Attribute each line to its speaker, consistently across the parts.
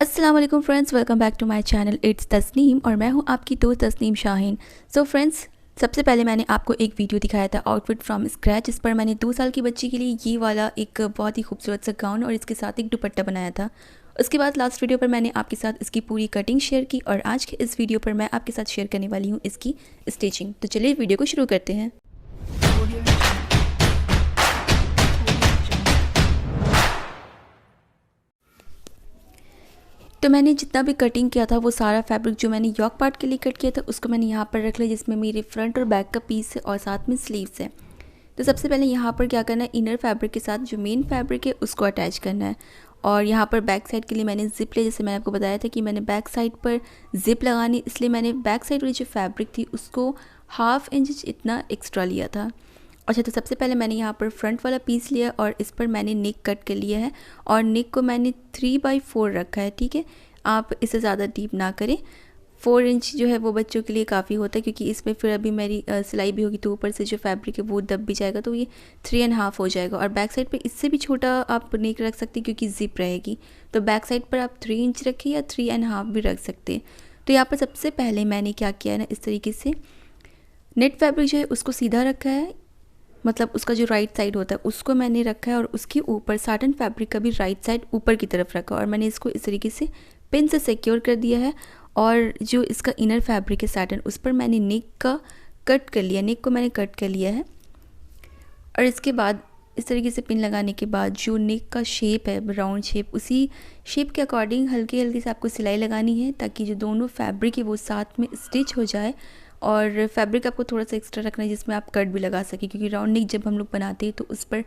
Speaker 1: अस्सलाम वालेकुम friends, welcome back to my channel it's Tasneem और मैं हूं आपकी दोस्त तस्नीम शाहीन। सो फ्रेंड्स, सबसे पहले मैंने आपको एक वीडियो दिखाया था आउटफिट फ्रॉम स्क्रैच, इस पर मैंने 2 साल की बच्ची के लिए ये वाला एक बहुत ही खूबसूरत सा गाउन और इसके साथ एक दुपट्टा बनाया था। उसके बाद लास्ट वीडियो पर मैंने आपके साथ इसकी पूरी कटिंग शेयर की और आज के इस वीडियो पर मैं आपके साथ शेयर करने वाली हूँ इसकी स्टिचिंग। तो चलिए वीडियो को शुरू करते हैं। तो मैंने जितना भी कटिंग किया था वो सारा फैब्रिक जो मैंने यॉक पार्ट के लिए कट किया था उसको मैंने यहाँ पर रख लिया, जिसमें मेरे फ्रंट और बैक का पीस है और साथ में स्लीव्स है। तो सबसे पहले यहाँ पर क्या करना है, इनर फैब्रिक के साथ जो मेन फैब्रिक है उसको अटैच करना है। और यहाँ पर बैक साइड के लिए मैंने ज़िप लिया, जैसे मैंने आपको बताया था कि मैंने बैक साइड पर ज़िप लगानी, इसलिए मैंने बैक साइड वाली जो फैब्रिक थी उसको 1/2 इंच इतना एक्स्ट्रा लिया था। अच्छा, तो सबसे पहले मैंने यहाँ पर फ्रंट वाला पीस लिया और इस पर मैंने नेक कट कर लिया है और नेक को मैंने 3/4 रखा है। ठीक है, आप इससे ज़्यादा डीप ना करें। 4 इंच जो है वो बच्चों के लिए काफ़ी होता है, क्योंकि इसमें फिर अभी मेरी सिलाई भी होगी तो ऊपर से जो फैब्रिक है वो दब भी जाएगा, तो ये 3.5 हो जाएगा। और बैक साइड पे इससे भी छोटा आप नेक रख सकते हैं क्योंकि ज़िप रहेगी, तो बैक साइड पर आप 3 इंच रखिए या 3.5 भी रख सकते हैं। तो यहाँ पर सबसे पहले मैंने क्या किया है ना, इस तरीके से नेट फैब्रिक जो है उसको सीधा रखा है, मतलब उसका जो राइट साइड होता है उसको मैंने रखा है और उसके ऊपर साटन फैब्रिक का भी राइट साइड ऊपर की तरफ रखा और मैंने इसको इस तरीके से पिन से सिक्योर कर दिया है। और जो इसका इनर फैब्रिक है साटन, उस पर मैंने नेक का कट कर लिया, नेक को मैंने कट कर लिया है। और इसके बाद इस तरीके से पिन लगाने के बाद जो नेक का शेप है, राउंड शेप, उसी शेप के अकॉर्डिंग हल्के हल्के से आपको सिलाई लगानी है, ताकि जो दोनों फैब्रिक है वो साथ में स्टिच हो जाए। और फैब्रिक आपको थोड़ा सा एक्स्ट्रा रखना है जिसमें आप कट भी लगा सकें, क्योंकि राउंड नेक जब हम लोग बनाते हैं तो उस पर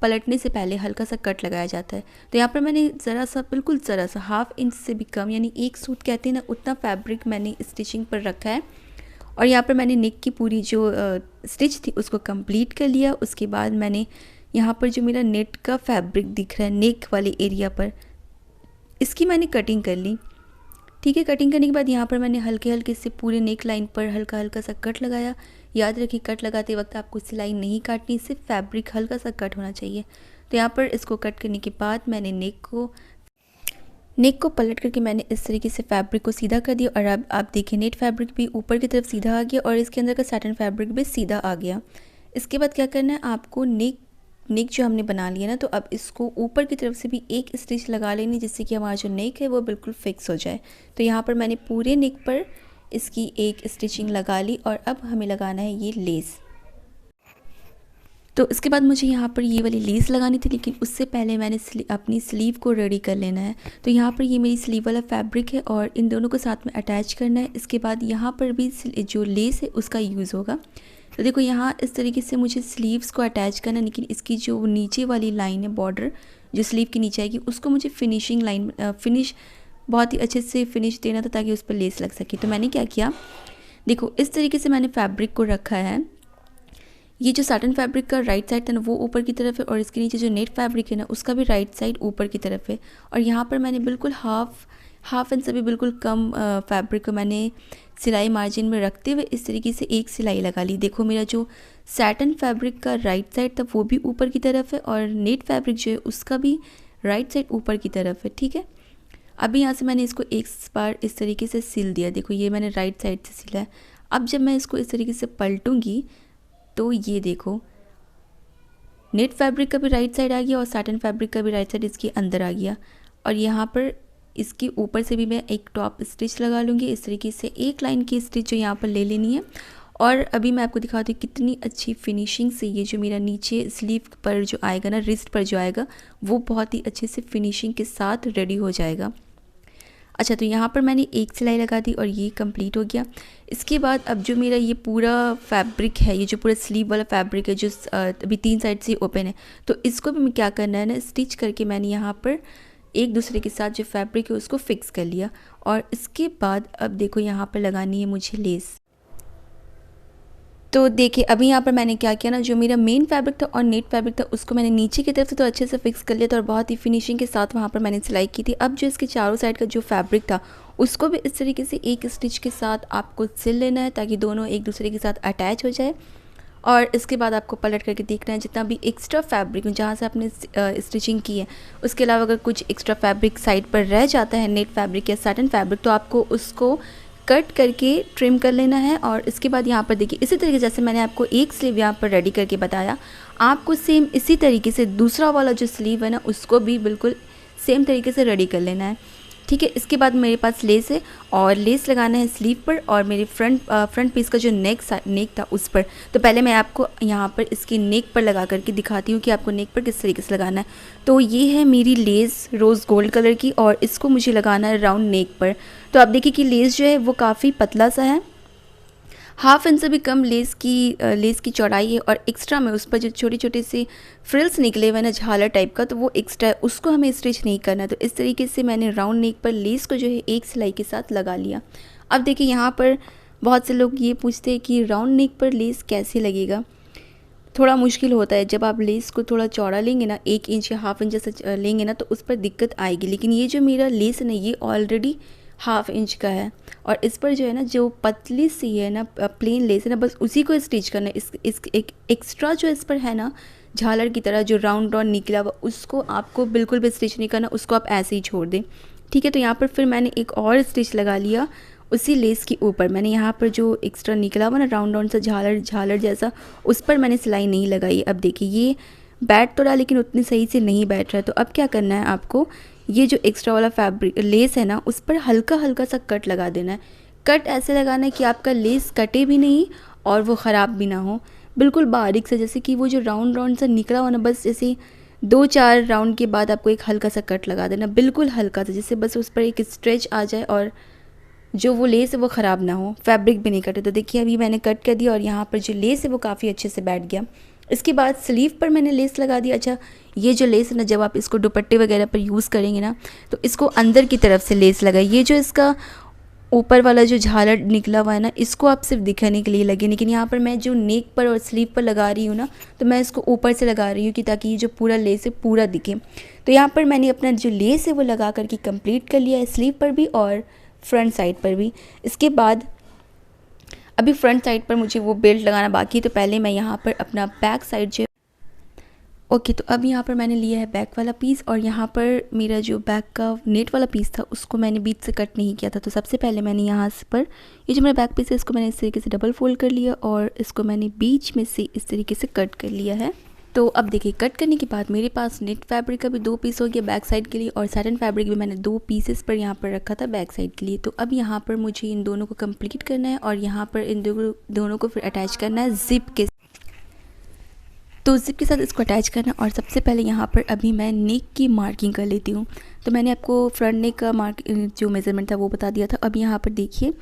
Speaker 1: पलटने से पहले हल्का सा कट लगाया जाता है। तो यहाँ पर मैंने ज़रा सा, बिल्कुल ज़रा सा 1/2 इंच से भी कम, यानी एक सूट कहते हैं ना, उतना फैब्रिक मैंने स्टिचिंग पर रखा है। और यहाँ पर मैंने नेक की पूरी जो स्टिच थी उसको कंप्लीट कर लिया। उसके बाद मैंने यहाँ पर जो मेरा नेट का फैब्रिक दिख रहा है नेक वाले एरिया पर, इसकी मैंने कटिंग कर ली। ठीक है, कटिंग करने के बाद यहाँ पर मैंने हल्के हल्के से पूरे नेक लाइन पर हल्का हल्का सा कट लगाया। याद रखिए, कट लगाते वक्त आपको सिलाई नहीं काटनी, सिर्फ फैब्रिक हल्का सा कट होना चाहिए। तो यहाँ पर इसको कट करने के बाद मैंने नेक को पलट करके मैंने इस तरीके से फैब्रिक को सीधा कर दिया। और अब आप देखिए, नेट फैब्रिक भी ऊपर की तरफ सीधा आ गया और इसके अंदर का सैटिन फैब्रिक भी सीधा आ गया। इसके बाद क्या करना है, आपको नेक जो हमने बना लिया ना, तो अब इसको ऊपर की तरफ से भी एक स्टिच लगा लेनी, जिससे कि हमारा जो नेक है वो बिल्कुल फिक्स हो जाए। तो यहाँ पर मैंने पूरे नेक पर इसकी एक स्टिचिंग लगा ली और अब हमें लगाना है ये लेस। तो इसके बाद मुझे यहाँ पर ये वाली लेस लगानी थी, लेकिन उससे पहले मैंने अपनी स्लीव को रेडी कर लेना है। तो यहाँ पर ये मेरी स्लीव वाला फैब्रिक है और इन दोनों को साथ में अटैच करना है। इसके बाद यहाँ पर भी जो लेस है उसका यूज़ होगा। तो देखो, यहाँ इस तरीके से मुझे स्लीव्स को अटैच करना है, लेकिन इसकी जो नीचे वाली लाइन है, बॉर्डर जो स्लीव की नीचे आएगी, उसको मुझे फिनिशिंग लाइन फिनिश बहुत ही अच्छे से फिनिश देना था, ताकि उस पर लेस लग सके। तो मैंने क्या किया, देखो इस तरीके से मैंने फैब्रिक को रखा है। ये जो साटन फैब्रिक का राइट साइड था ना वो ऊपर की तरफ है, और इसके नीचे जो नेट फैब्रिक है ना उसका भी राइट साइड ऊपर की तरफ है। और यहाँ पर मैंने बिल्कुल हाफ इंच से भी बिल्कुल कम फैब्रिक को मैंने सिलाई मार्जिन में रखते हुए इस तरीके से एक सिलाई लगा ली। देखो, मेरा जो सैटन फैब्रिक का राइट साइड था वो भी ऊपर की तरफ है और नेट फैब्रिक जो है उसका भी राइट साइड ऊपर की तरफ है। ठीक है, अभी यहाँ से मैंने इसको एक बार इस तरीके से सिल दिया। देखो, ये मैंने राइट साइड से सिला है। अब जब मैं इसको इस तरीके से पलटूंगी तो ये देखो, नेट फैब्रिक का भी राइट साइड आ गया और सैटन फैब्रिक का भी राइट साइड इसके अंदर आ गया। और यहाँ पर इसके ऊपर से भी मैं एक टॉप स्टिच लगा लूँगी। इस तरीके से एक लाइन की स्टिच जो यहाँ पर ले लेनी है। और अभी मैं आपको दिखाती हूँ कितनी अच्छी फिनिशिंग से ये जो मेरा नीचे स्लीव पर जो आएगा ना, रिस्ट पर जो आएगा, वो बहुत ही अच्छे से फिनिशिंग के साथ रेडी हो जाएगा। अच्छा, तो यहाँ पर मैंने एक सिलाई लगा दी और ये कंप्लीट हो गया। इसके बाद अब जो मेरा ये पूरा फैब्रिक है, ये जो पूरा स्लीव वाला फैब्रिक है जो अभी 3 साइड से ओपन है, तो इसको भी मैं क्या करना है ना, स्टिच करके मैंने यहाँ पर एक दूसरे के साथ जो फैब्रिक है उसको फिक्स कर लिया। और इसके बाद अब देखो, यहाँ पर लगानी है मुझे लेस। तो देखिए, अभी यहाँ पर मैंने क्या किया ना, जो मेरा मेन फैब्रिक था और नेट फैब्रिक था उसको मैंने नीचे की तरफ से तो अच्छे से फिक्स कर लिया था और बहुत ही फिनिशिंग के साथ वहाँ पर मैंने सिलाई की थी। अब जो इसके चारों साइड का जो फैब्रिक था उसको भी इस तरीके से एक स्टिच के साथ आपको सिल लेना है, ताकि दोनों एक दूसरे के साथ अटैच हो जाए। और इसके बाद आपको पलट करके देखना है जितना भी एक्स्ट्रा फैब्रिक जहाँ से आपने स्टिचिंग की है, उसके अलावा अगर कुछ एक्स्ट्रा फैब्रिक साइड पर रह जाता है, नेट फैब्रिक या सैटिन फैब्रिक, तो आपको उसको कट करके ट्रिम कर लेना है। और इसके बाद यहाँ पर देखिए इसी तरीके जैसे मैंने आपको एक स्लीव यहाँ पर रेडी करके बताया, आपको सेम इसी तरीके से दूसरा वाला जो स्लीव है ना, उसको भी बिल्कुल सेम तरीके से रेडी कर लेना है। ठीक है, इसके बाद मेरे पास लेस है और लेस लगाना है स्लीव पर और मेरे फ्रंट पीस का जो नेक था उस पर। तो पहले मैं आपको यहाँ पर इसकी नेक पर लगा करके दिखाती हूँ कि आपको नेक पर किस तरीके से लगाना है। तो ये है मेरी लेस रोज़ गोल्ड कलर की और इसको मुझे लगाना है राउंड नेक पर। तो आप देखिए कि लेस जो है वो काफ़ी पतला सा है, 1/2 इंच से भी कम लेस की चौड़ाई है और एक्स्ट्रा में उस पर जो छोटे छोटे से फ्रिल्स निकले हुए ना झालर टाइप का, तो वो एक्स्ट्रा है, उसको हमें स्टिच नहीं करना है। तो इस तरीके से मैंने राउंड नेक पर लेस को जो है एक सिलाई के साथ लगा लिया। अब देखिए यहाँ पर बहुत से लोग ये पूछते हैं कि राउंड नेक पर लेस कैसे लगेगा। थोड़ा मुश्किल होता है, जब आप लेस को थोड़ा चौड़ा लेंगे ना, 1 इंच या 1/2 इंच से लेंगे ना, तो उस पर दिक्कत आएगी। लेकिन ये जो मेरा लेस है ना, ये ऑलरेडी 1/2 इंच का है और इस पर जो है ना, जो पतली सी है ना प्लेन लेस है ना, बस उसी को स्टिच करना है। इस एक एक्स्ट्रा जो इस पर है ना झालर की तरह जो राउंड निकला हुआ, उसको आपको बिल्कुल भी स्टिच नहीं करना, उसको आप ऐसे ही छोड़ दें। ठीक है, तो यहाँ पर फिर मैंने एक और स्टिच लगा लिया उसी लेस के ऊपर। मैंने यहाँ पर जो एक्स्ट्रा निकला हुआ ना राउंड सा झालर जैसा, उस पर मैंने सिलाई नहीं लगाई। अब देखिए ये बैठ तो रहा लेकिन उतनी सही से नहीं बैठ रहा है। तो अब क्या करना है आपको, ये जो एक्स्ट्रा वाला फैब्रिक लेस है ना, उस पर हल्का हल्का सा कट लगा देना है। कट ऐसे लगाना है कि आपका लेस कटे भी नहीं और वो ख़राब भी ना हो, बिल्कुल बारीक से, जैसे कि वो जो राउंड सा निकला हो ना, बस जैसे 2-4 राउंड के बाद आपको एक हल्का सा कट लगा देना, बिल्कुल हल्का सा, जिससे बस उस पर एक स्ट्रेच आ जाए और जो वो लेस है वो ख़राब ना हो, फैब्रिक भी नहीं कटे। तो देखिए अभी मैंने कट कर दिया और यहाँ पर जो लेस है वो काफ़ी अच्छे से बैठ गया। इसके बाद स्लीव पर मैंने लेस लगा दिया। अच्छा, ये जो लेस है ना, जब आप इसको दुपट्टे वगैरह पर यूज़ करेंगे ना, तो इसको अंदर की तरफ से लेस लगाइए। ये जो इसका ऊपर वाला जो झालर निकला हुआ है ना, इसको आप सिर्फ दिखाने के लिए लगे, लेकिन यहाँ पर मैं जो नेक पर और स्लीव पर लगा रही हूँ ना, तो मैं इसको ऊपर से लगा रही हूँ कि ताकि ये जो पूरा लेस है पूरा दिखे। तो यहाँ पर मैंने अपना जो लेस है वो लगा करके कंप्लीट कर लिया है, स्लीव पर भी और फ्रंट साइड पर भी। इसके बाद अभी फ्रंट साइड पर मुझे वो बेल्ट लगाना बाकी है, तो पहले मैं यहाँ पर अपना बैक साइड जो ओके, तो अब यहाँ पर मैंने लिया है बैक वाला पीस और यहाँ पर मेरा जो बैक का नेट वाला पीस था उसको मैंने बीच से कट नहीं किया था। तो सबसे पहले मैंने यहाँ पर ये जो मेरा बैक पीस है इसको मैंने इस तरीके से डबल फोल्ड कर लिया और इसको मैंने बीच में से इस तरीके से कट कर लिया है। तो अब देखिए कट करने के बाद मेरे पास नेट फैब्रिक का भी 2 पीस हो गया बैक साइड के लिए और सैटिन फैब्रिक भी मैंने 2 पीसेस पर यहाँ पर रखा था बैक साइड के लिए। तो अब यहाँ पर मुझे इन दोनों को कंप्लीट करना है और यहाँ पर इन दोनों को फिर अटैच करना है ज़िप के। तो ज़िप के साथ इसको अटैच करना और सबसे पहले यहाँ पर अभी मैं नेक की मार्किंग कर लेती हूँ। तो मैंने आपको फ्रंट नेक का जो मेज़रमेंट था वो बता दिया था। अब यहाँ पर देखिए,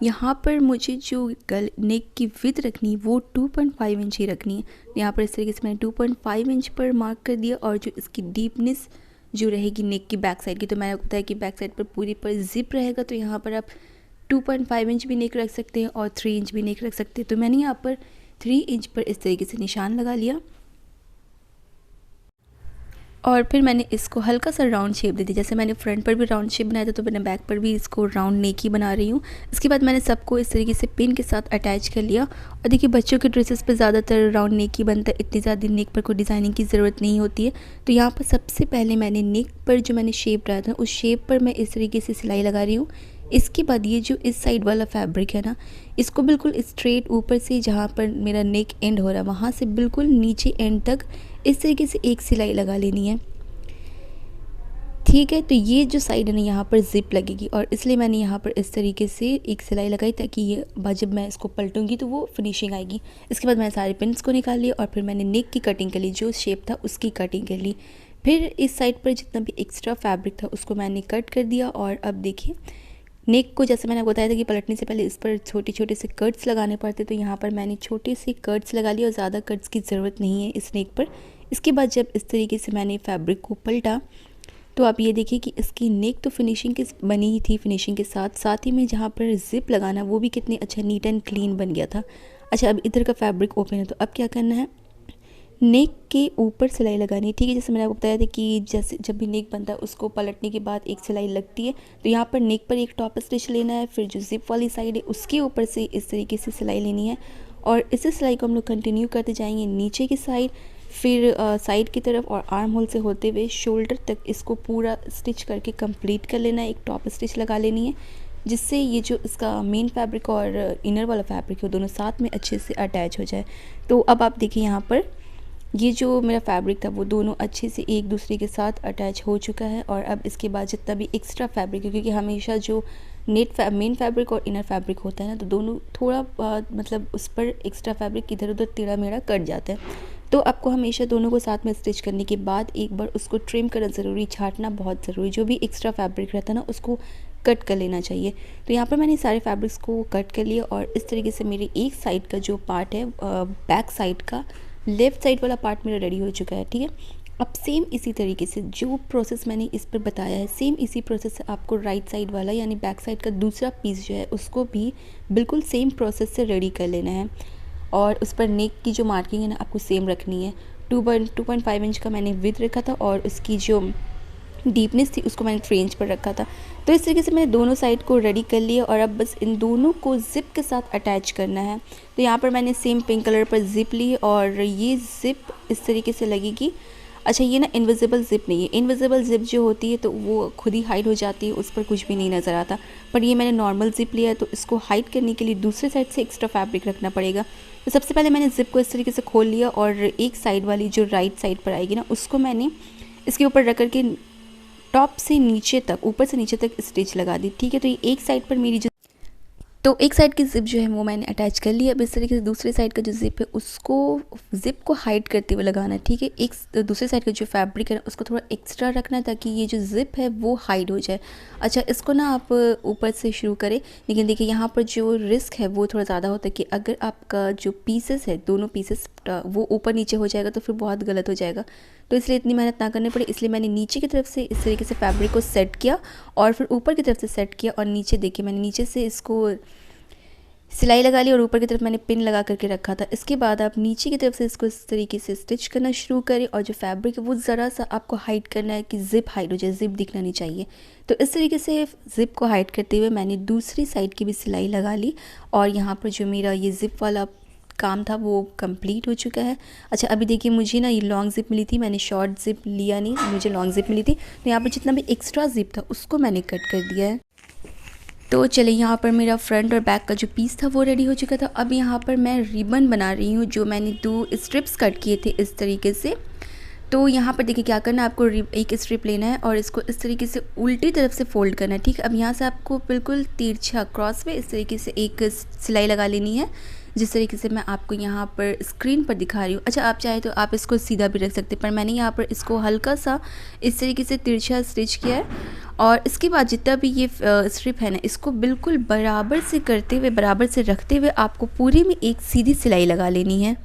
Speaker 1: यहाँ पर मुझे जो नेक की विड्थ रखनी है वो 2.5 इंच ही रखनी है। यहाँ पर इस तरीके से मैंने 2.5 इंच पर मार्क कर दिया और जो इसकी डीपनेस जो रहेगी नेक की बैक साइड की, तो मैंने बताया कि बैक साइड पर पूरी पर ज़िप रहेगा, तो यहाँ पर आप 2.5 इंच भी नेक रख सकते हैं और 3 इंच भी नेक रख सकते हैं। तो मैंने यहाँ पर 3 इंच पर इस तरीके से निशान लगा लिया और फिर मैंने इसको हल्का सा राउंड शेप दे दी। जैसे मैंने फ्रंट पर भी राउंड शेप बनाया था, तो मैंने बैक पर भी इसको राउंड नेक ही बना रही हूँ। इसके बाद मैंने सबको इस तरीके से पिन के साथ अटैच कर लिया। और देखिए बच्चों के ड्रेसेस पे ज़्यादातर राउंड नेक ही बनता है, इतनी ज़्यादा नेक पर कोई डिज़ाइनिंग की ज़रूरत नहीं होती है। तो यहाँ पर सबसे पहले मैंने नेक पर जो मैंने शेप बनाया था उस शेप पर मैं इस तरीके से सिलाई लगा रही हूँ। इसके बाद ये जो इस साइड वाला फैब्रिक है ना, इसको बिल्कुल स्ट्रेट ऊपर से जहाँ पर मेरा नेक एंड हो रहा है वहाँ से बिल्कुल नीचे एंड तक इस तरीके से एक सिलाई लगा लेनी है। ठीक है, तो ये जो साइड है ना यहाँ पर ज़िप लगेगी और इसलिए मैंने यहाँ पर इस तरीके से एक सिलाई लगाई ताकि ये जब मैं इसको पलटूंगी तो वो फिनिशिंग आएगी। इसके बाद मैंने सारे पिन्स को निकाल लिए और फिर मैंने नेक की कटिंग कर ली, जो शेप था उसकी कटिंग कर ली। फिर इस साइड पर जितना भी एक्स्ट्रा फैब्रिक था उसको मैंने कट कर दिया। और अब देखिए नेक को जैसे मैंने बताया था कि पलटने से पहले इस पर छोटे छोटे से कट्स लगाने पड़ते, तो यहाँ पर मैंने छोटे से कट्स लगा लिए और ज़्यादा कट्स की ज़रूरत नहीं है इस नेक पर। इसके बाद जब इस तरीके से मैंने फैब्रिक को पलटा तो आप ये देखिए कि इसकी नेक तो फिनिशिंग के बनी ही थी, फिनिशिंग के साथ ही में जहाँ पर ज़िप लगाना वो भी कितने अच्छा नीट एंड क्लीन बन गया था। अच्छा, अब इधर का फैब्रिक ओपन है, तो अब क्या करना है, नेक के ऊपर सिलाई लगानी है। ठीक है, जैसे मैंने आपको बताया था कि जैसे जब भी नेक बनता है उसको पलटने के बाद एक सिलाई लगती है, तो यहाँ पर नेक पर एक टॉप स्टिच लेना है, फिर जो ज़िप वाली साइड है उसके ऊपर से इस तरीके से सिलाई लेनी है और इसी सिलाई को हम लोग कंटिन्यू करते जाएंगे नीचे की साइड, फिर साइड की तरफ और आर्म होल से होते हुए शोल्डर तक इसको पूरा स्टिच करके कंप्लीट कर लेना है। एक टॉप स्टिच लगा लेनी है जिससे ये जो इसका मेन फैब्रिक और इनर वाला फैब्रिक है दोनों साथ में अच्छे से अटैच हो जाए। तो अब आप देखिए यहाँ पर ये जो मेरा फैब्रिक था वो दोनों अच्छे से एक दूसरे के साथ अटैच हो चुका है। और अब इसके बाद जितना भी एक्स्ट्रा फैब्रिक है, क्योंकि हमेशा जो मेन फैब्रिक और इनर फैब्रिक होता है ना, तो दोनों थोड़ा मतलब उस पर एक्स्ट्रा फैब्रिक इधर उधर टेढ़ा मेढ़ा कट जाता है। तो आपको हमेशा दोनों को साथ में स्टिच करने के बाद एक बार उसको ट्रिम करना ज़रूरी, छाँटना बहुत ज़रूरी। जो भी एक्स्ट्रा फैब्रिक रहता है ना उसको कट कर लेना चाहिए। तो यहाँ पर मैंने सारे फैब्रिक्स को कट कर लिया और इस तरीके से मेरी एक साइड का जो पार्ट है, बैक साइड का लेफ़्ट साइड वाला पार्ट मेरा रेडी हो चुका है। ठीक है, अब सेम इसी तरीके से जो प्रोसेस मैंने इस पर बताया है, सेम इसी प्रोसेस से आपको राइट साइड वाला यानी बैक साइड का दूसरा पीस जो है उसको भी बिल्कुल सेम प्रोसेस से रेडी कर लेना है। और उस पर नेक की जो मार्किंग है ना आपको सेम रखनी है। 2.5 इंच का मैंने विड्थ रखा था और उसकी जो डीपनेस थी उसको मैंने 3 इंच पर रखा था। तो इस तरीके से मैंने दोनों साइड को रेडी कर लिया और अब बस इन दोनों को ज़िप के साथ अटैच करना है। तो यहाँ पर मैंने सेम पिंक कलर पर ज़िप ली और ये ज़िप इस तरीके से लगेगी। अच्छा, ये ना इनविजिबल ज़िप नहीं है। इनविजिबल ज़िप जो होती है तो वो खुद ही हाइड हो जाती है, उस पर कुछ भी नहीं नज़र आता। पर ये मैंने नॉर्मल ज़िप लिया है तो इसको हाइड करने के लिए दूसरे साइड से एक्स्ट्रा फैब्रिक रखना पड़ेगा। तो सबसे पहले मैंने ज़िप को इस तरीके से खोल लिया और एक साइड वाली जो राइट साइड पर आएगी ना उसको मैंने इसके ऊपर रख करके टॉप से नीचे तक, ऊपर से नीचे तक स्टिच लगा दी। ठीक है, तो ये एक साइड पर मेरी तो एक साइड की ज़िप जो है वो मैंने अटैच कर लिया। अब इस तरीके से दूसरे साइड का जो ज़िप है उसको ज़िप को हाइड करते हुए लगाना है। ठीक है, एक दूसरे साइड का जो फैब्रिक है उसको थोड़ा एक्स्ट्रा रखना है ताकि ये जो ज़िप है वो हाइड हो जाए। अच्छा, इसको ना आप ऊपर से शुरू करें, लेकिन देखिए यहाँ पर जो रिस्क है वो थोड़ा ज़्यादा होता है कि अगर आपका जो पीसेस है दोनों पीसेस वो ऊपर नीचे हो जाएगा तो फिर बहुत गलत हो जाएगा। तो इसलिए इतनी मेहनत ना करनी पड़े, इसलिए मैंने नीचे की तरफ से इस तरीके से फैब्रिक को सेट किया और फिर ऊपर की तरफ से सेट किया। और नीचे देखिए मैंने नीचे से इसको सिलाई लगा ली और ऊपर की तरफ मैंने पिन लगा करके रखा था। इसके बाद आप नीचे की तरफ से इसको इस तरीके से स्टिच करना शुरू करें और जो फैब्रिक है वो ज़रा सा आपको हाइड करना है कि ज़िप हाइड हो जाए, ज़िप दिखना नहीं चाहिए। तो इस तरीके से ज़िप को हाइड करते हुए मैंने दूसरी साइड की भी सिलाई लगा ली और यहाँ पर जो मेरा ये ज़िप वाला काम था वो कंप्लीट हो चुका है। अच्छा, अभी देखिए मुझे ना ये लॉन्ग ज़िप मिली थी, मैंने शॉर्ट ज़िप लिया नहीं, मुझे लॉन्ग ज़िप मिली थी। तो यहाँ पर जितना भी एक्स्ट्रा ज़िप था उसको मैंने कट कर दिया है। तो चलिए, यहाँ पर मेरा फ्रंट और बैक का जो पीस था वो रेडी हो चुका था। अब यहाँ पर मैं रिबन बना रही हूँ, जो मैंने 2 स्ट्रिप्स कट किए थे इस तरीके से। तो यहाँ पर देखिए क्या करना है, आपको एक स्ट्रिप लेना है और इसको इस तरीके से उल्टी तरफ से फोल्ड करना है। ठीक है, अब यहाँ से आपको बिल्कुल तिरछा क्रॉस में इस तरीके से एक सिलाई लगा लेनी है, जिस तरीके से मैं आपको यहाँ पर स्क्रीन पर दिखा रही हूँ। अच्छा, आप चाहे तो आप इसको सीधा भी रख सकते हैं, पर मैंने यहाँ पर इसको हल्का सा इस तरीके से तिरछा स्टिच किया है। और इसके बाद जितना भी ये स्ट्रिप है ना इसको बिल्कुल बराबर से करते हुए, बराबर से रखते हुए आपको पूरे में एक सीधी सिलाई लगा लेनी है।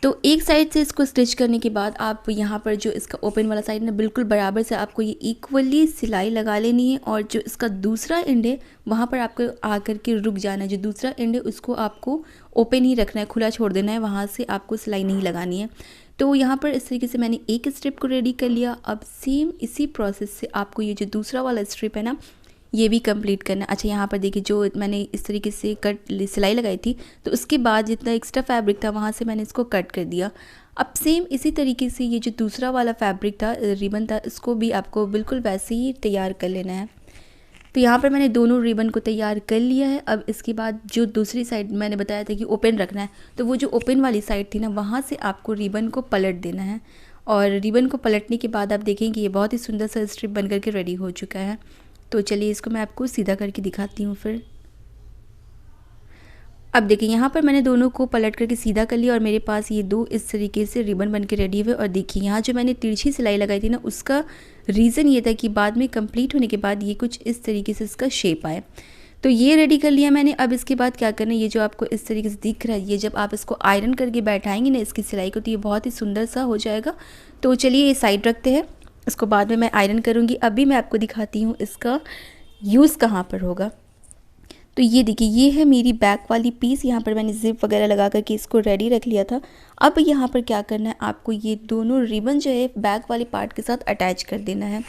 Speaker 1: तो एक साइड से इसको स्टिच करने के बाद आप यहाँ पर जो इसका ओपन वाला साइड ना बिल्कुल बराबर से आपको ये इक्वली सिलाई लगा लेनी है और जो इसका दूसरा एंड है वहाँ पर आपको आकर के रुक जाना है। जो दूसरा एंड है उसको आपको ओपन ही रखना है, खुला छोड़ देना है, वहाँ से आपको सिलाई नहीं लगानी है। तो यहाँ पर इस तरीके से मैंने एक स्ट्रिप को रेडी कर लिया। अब सेम इसी प्रोसेस से आपको ये जो दूसरा वाला स्ट्रिप है ना ये भी कंप्लीट करना है। अच्छा, यहाँ पर देखिए जो मैंने इस तरीके से सिलाई लगाई थी तो उसके बाद जितना एक्स्ट्रा फैब्रिक था वहाँ से मैंने इसको कट कर दिया। अब सेम इसी तरीके से ये जो दूसरा वाला फैब्रिक था, रिबन था, इसको भी आपको बिल्कुल वैसे ही तैयार कर लेना है। तो यहाँ पर मैंने दोनों रिबन को तैयार कर लिया है। अब इसके बाद जो दूसरी साइड मैंने बताया था कि ओपन रखना है, तो वो जो ओपन वाली साइड थी ना वहाँ से आपको रिबन को पलट देना है। और रिबन को पलटने के बाद आप देखेंगे ये बहुत ही सुंदर सा स्ट्रिप बन करके रेडी हो चुका है। तो चलिए इसको मैं आपको सीधा करके दिखाती हूँ फिर। अब देखिए यहाँ पर मैंने दोनों को पलट करके सीधा कर लिया और मेरे पास ये 2 इस तरीके से रिबन बन के रेडी हुए। और देखिए यहाँ जो मैंने तिरछी सिलाई लगाई थी ना उसका रीज़न ये था कि बाद में कंप्लीट होने के बाद ये कुछ इस तरीके से इसका शेप आए। तो ये रेडी कर लिया मैंने। अब इसके बाद क्या करना है, ये जो आपको इस तरीके से दिख रहा है, ये जब आप इसको आयरन करके बैठाएंगे ना इसकी सिलाई को तो ये बहुत ही सुंदर सा हो जाएगा। तो चलिए ये साइड रखते हैं, इसको बाद में मैं आयरन करूँगी। अभी मैं आपको दिखाती हूँ इसका यूज़ कहाँ पर होगा। तो ये देखिए ये है मेरी बैक वाली पीस, यहाँ पर मैंने ज़िप वगैरह लगा करके इसको रेडी रख लिया था। अब यहाँ पर क्या करना है, आपको ये दोनों रिबन जो है बैक वाले पार्ट के साथ अटैच कर देना है।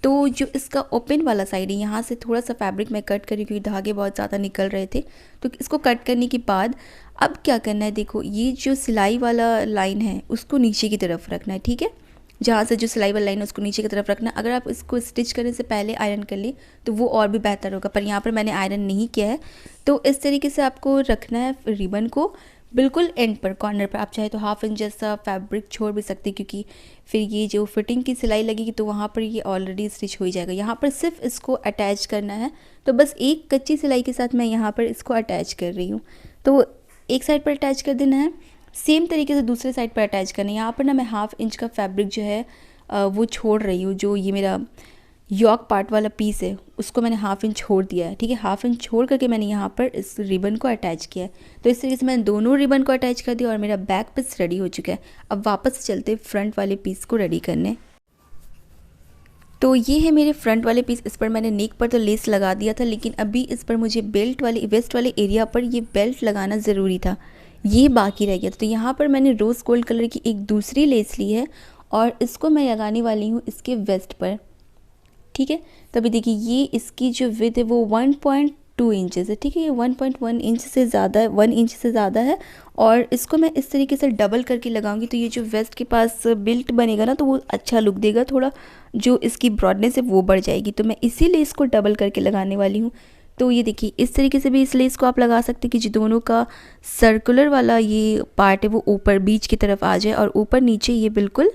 Speaker 1: तो जो इसका ओपन वाला साइड है यहाँ से थोड़ा सा फैब्रिक मैं कट करी क्योंकि धागे बहुत ज़्यादा निकल रहे थे। तो इसको कट करने के बाद अब क्या करना है, देखो ये जो सिलाई वाला लाइन है उसको नीचे की तरफ रखना है, ठीक है। जहाँ से जो सिलाई वाला लाइन है उसको नीचे की तरफ रखना है। अगर आप इसको स्टिच करने से पहले आयरन कर ले तो वो और भी बेहतर होगा, पर यहाँ पर मैंने आयरन नहीं किया है। तो इस तरीके से आपको रखना है रिबन को बिल्कुल एंड पर, कॉर्नर पर। आप चाहे तो हाफ इंच जैसा फैब्रिक छोड़ भी सकते, क्योंकि फिर ये जो फिटिंग की सिलाई लगेगी तो वहाँ पर ये ऑलरेडी स्टिच हो ही जाएगा। यहाँ पर सिर्फ इसको अटैच करना है, तो बस एक कच्ची सिलाई के साथ मैं यहाँ पर इसको अटैच कर रही हूँ। तो एक साइड पर अटैच कर देना है, सेम तरीके से दूसरे साइड पर अटैच करना है। यहाँ पर ना मैं हाफ इंच का फैब्रिक जो है वो छोड़ रही हूँ। जो ये मेरा यॉक पार्ट वाला पीस है उसको मैंने हाफ इंच छोड़ दिया है, ठीक है। हाफ इंच छोड़ करके मैंने यहाँ पर इस रिबन को अटैच किया है। तो इस तरीके से मैंने दोनों रिबन को अटैच कर दिया और मेरा बैक पीस रेडी हो चुका है। अब वापस चलते फ्रंट वाले पीस को रेडी करने। तो ये है मेरे फ्रंट वाले पीस। इस पर मैंने नेक पर तो लेस लगा दिया था, लेकिन अभी इस पर मुझे बेल्ट वाले वेस्ट वाले एरिया पर ये बेल्ट लगाना ज़रूरी था, ये बाकी रह गया था। तो यहाँ पर मैंने रोज़ गोल्ड कलर की एक दूसरी लेस ली है और इसको मैं लगाने वाली हूँ इसके वेस्ट पर, ठीक है। तभी देखिए ये इसकी जो विड्थ है वो 1.2 इंचेस है, ठीक है। ये 1.1 इंच से ज़्यादा है, 1 इंच से ज़्यादा है। और इसको मैं इस तरीके से डबल करके लगाऊंगी तो ये जो वेस्ट के पास बिल्ट बनेगा ना तो वो अच्छा लुक देगा, थोड़ा जो इसकी ब्रॉडनेस है वो बढ़ जाएगी। तो मैं इसीलिए इसको डबल करके लगाने वाली हूँ। तो ये देखिए इस तरीके से भी इस लेस को आप लगा सकते हैं कि जो दोनों का सर्कुलर वाला ये पार्ट है वो ऊपर बीच की तरफ आ जाए और ऊपर नीचे ये बिल्कुल